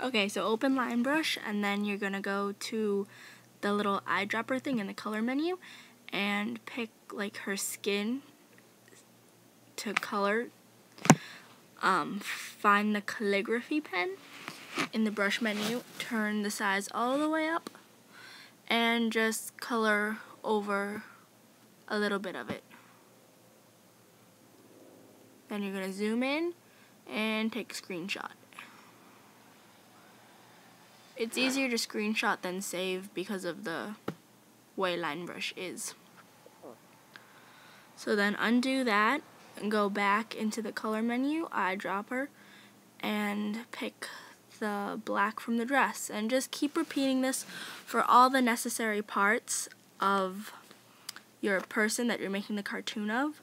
Okay, so open line brush, and then you're gonna go to the little eyedropper thing in the color menu and pick like her skin to color. Find the calligraphy pen in the brush menu, turn the size all the way up, and just color over a little bit of it. Then you're gonna zoom in and take a screenshot. It's easier to screenshot than save because of the way line brush is. So then undo that and go back into the color menu, eyedropper, and pick the black from the dress. And just keep repeating this for all the necessary parts of your person that you're making the cartoon of.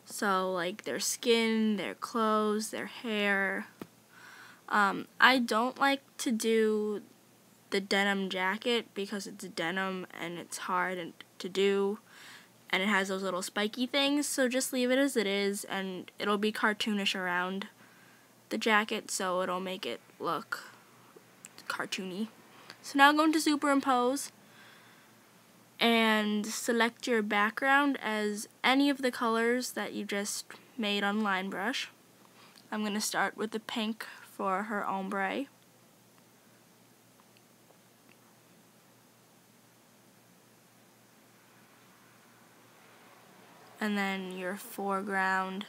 So like their skin, their clothes, their hair. I don't like to do the denim jacket because it's denim and it's hard to do, and it has those little spiky things, so just leave it as it is, and it'll be cartoonish around the jacket, so it'll make it look cartoony. So now go into superimpose and select your background as any of the colors that you just made on line brush. I'm going to start with the pink for her ombre. And then your foreground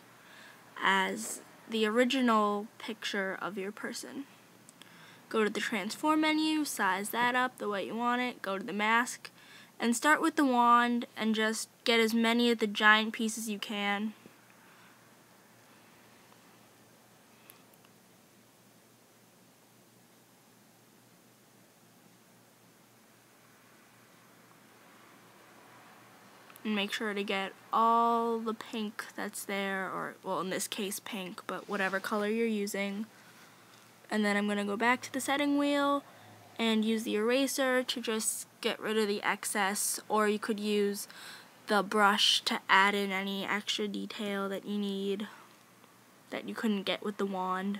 as the original picture of your person. Go to the transform menu, size that up the way you want it, go to the mask, and start with the wand and just get as many of the giant pieces you can. And make sure to get all the pink that's there, or well, in this case pink, but whatever color you're using. And then I'm going to go back to the setting wheel and use the eraser to just get rid of the excess, or you could use the brush to add in any extra detail that you need that you couldn't get with the wand.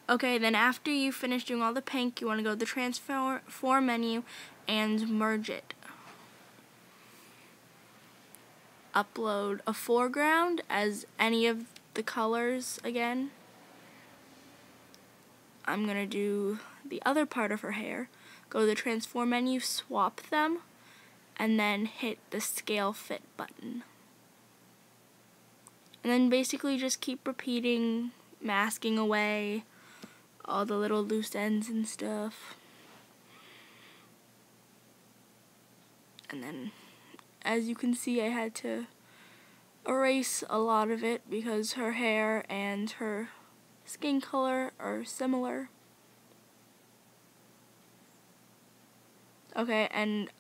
Okay, then after you finish doing all the pink, you want to go to the transform menu and merge it. Upload a foreground as any of the colors again. I'm going to do the other part of her hair. Go to the transform menu, swap them, and then hit the scale fit button. And then basically just keep repeating, masking away all the little loose ends and stuff. And then, as you can see, I had to erase a lot of it because her hair and her skin color are similar. Okay, and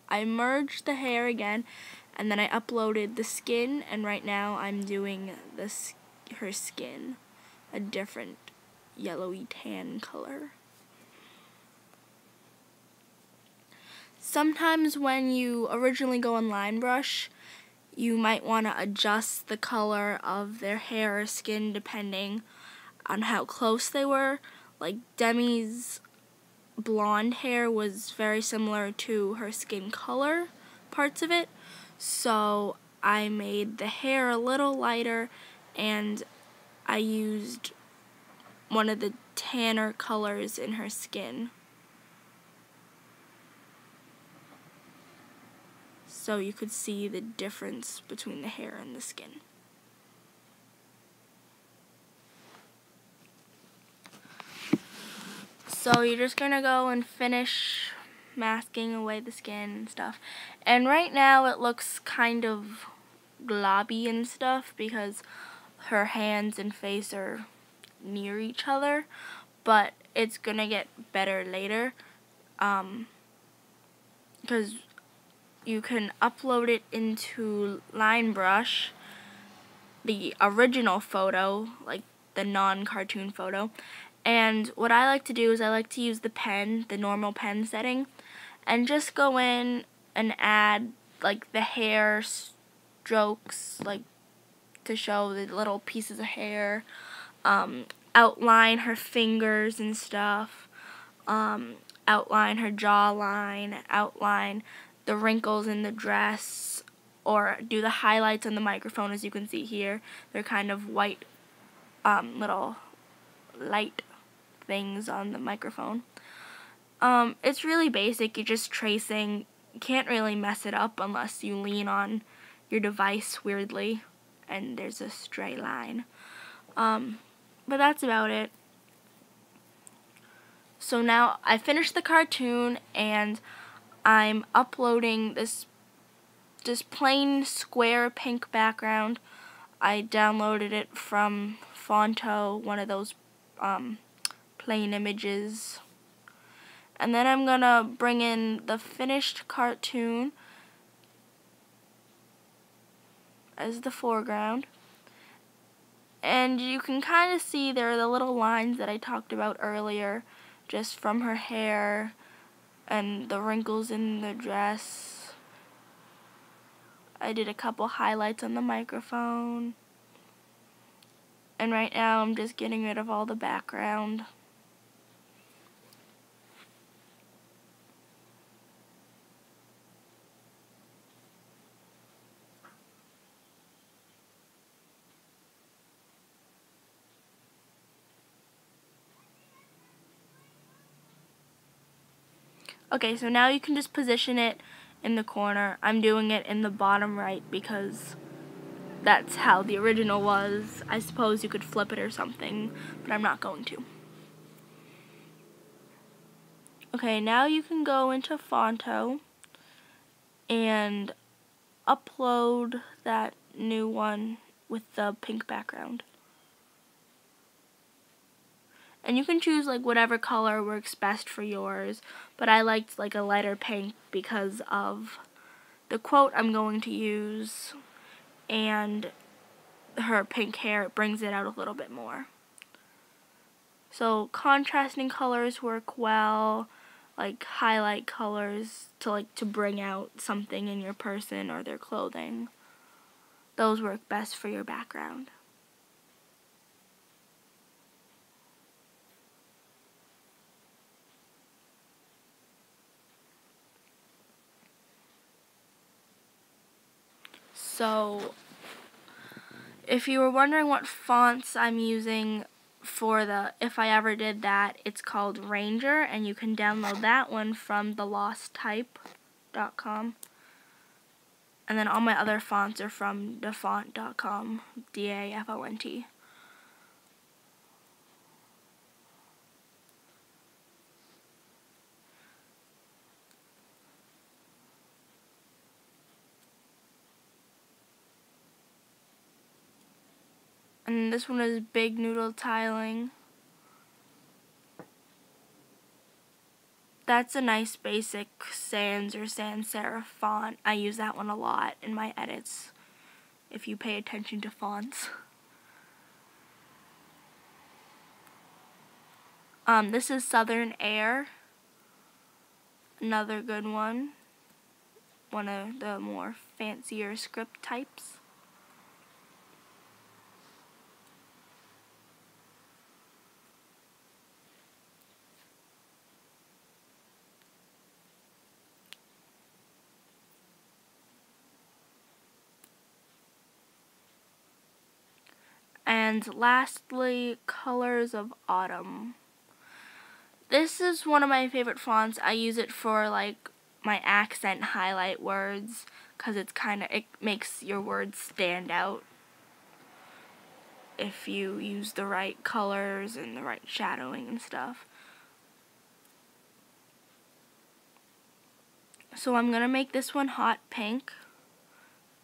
I merged the hair again, and then I uploaded the skin, and right now I'm doing her skin, a different yellowy tan color. Sometimes when you originally go on line brush, you might want to adjust the color of their hair or skin depending on how close they were. Like Demi's blonde hair was very similar to her skin color, parts of it, so I made the hair a little lighter and I used one of the tanner colors in her skin. So you could see the difference between the hair and the skin. So you're just gonna go and finish masking away the skin and stuff. And right now it looks kind of globby and stuff because her hands and face are near each other, but it's gonna get better later because you can upload it into Line Brush, the original photo, like the non-cartoon photo. And what I like to do is I like to use the pen, the normal pen setting, and just go in and add like the hair strokes, like to show the little pieces of hair, outline her fingers and stuff, outline her jawline, outline the wrinkles in the dress, or do the highlights on the microphone. As you can see here, they're kind of white little light things on the microphone. It's really basic. You're just tracing. You can't really mess it up unless you lean on your device weirdly and there's a stray line. But that's about it. So now I finished the cartoon and I'm uploading this just plain square pink background. I downloaded it from Fonto, one of those plain images. And then I'm gonna bring in the finished cartoon as the foreground. And you can kind of see there are the little lines that I talked about earlier, just from her hair and the wrinkles in the dress. I did a couple highlights on the microphone. And right now I'm just getting rid of all the background. Okay, so now you can just position it in the corner. I'm doing it in the bottom right because that's how the original was. I suppose you could flip it or something, but I'm not going to. Okay, now you can go into Fonto and upload that new one with the pink background. And you can choose like whatever color works best for yours, but I liked like a lighter pink because of the quote I'm going to use and her pink hair. It brings it out a little bit more. So contrasting colors work well, like highlight colors to bring out something in your person or their clothing. Those work best for your background. So, if you were wondering what fonts I'm using for the If I Ever Did That, it's called Ranger, and you can download that one from thelosttype.com. And then all my other fonts are from dafont.com, D-A-F-O-N-T. And this one is Big Noodle Tiling. That's a nice basic sans or sans serif font. I use that one a lot in my edits, if you pay attention to fonts. This is Southern Air, another good one of the more fancier script types. And lastly, Colors of Autumn. This is one of my favorite fonts. I use it for like my accent highlight words because it makes your words stand out if you use the right colors and the right shadowing and stuff. So I'm gonna make this one hot pink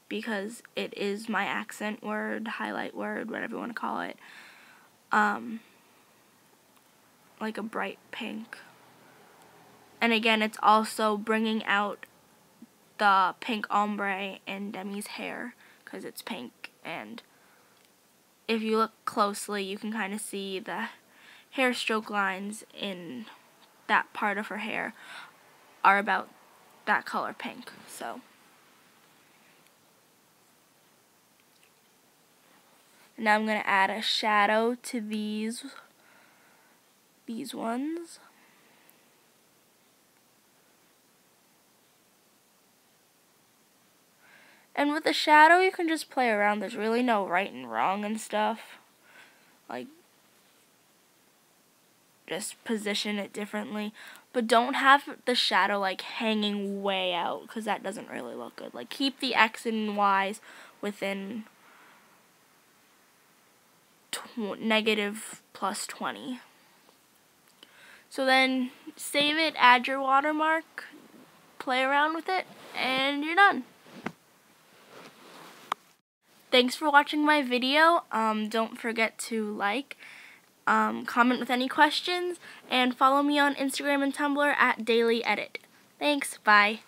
because it is my accent word, highlight word, whatever you want to call it. Like a bright pink. And again, it's also bringing out the pink ombre in Demi's hair because it's pink, and if you look closely you can kind of see the hair stroke lines in that part of her hair are about that color pink. So now I'm going to add a shadow to these ones. And with the shadow, you can just play around. There's really no right and wrong and stuff. Like, just position it differently. But don't have the shadow, like, hanging way out, because that doesn't really look good. Like, keep the X and Y's within negative plus 20. So then, save it, add your watermark, play around with it, and you're done. Thanks for watching my video. Don't forget to like, comment with any questions, and follow me on Instagram and Tumblr at Daily Edit. Thanks, bye.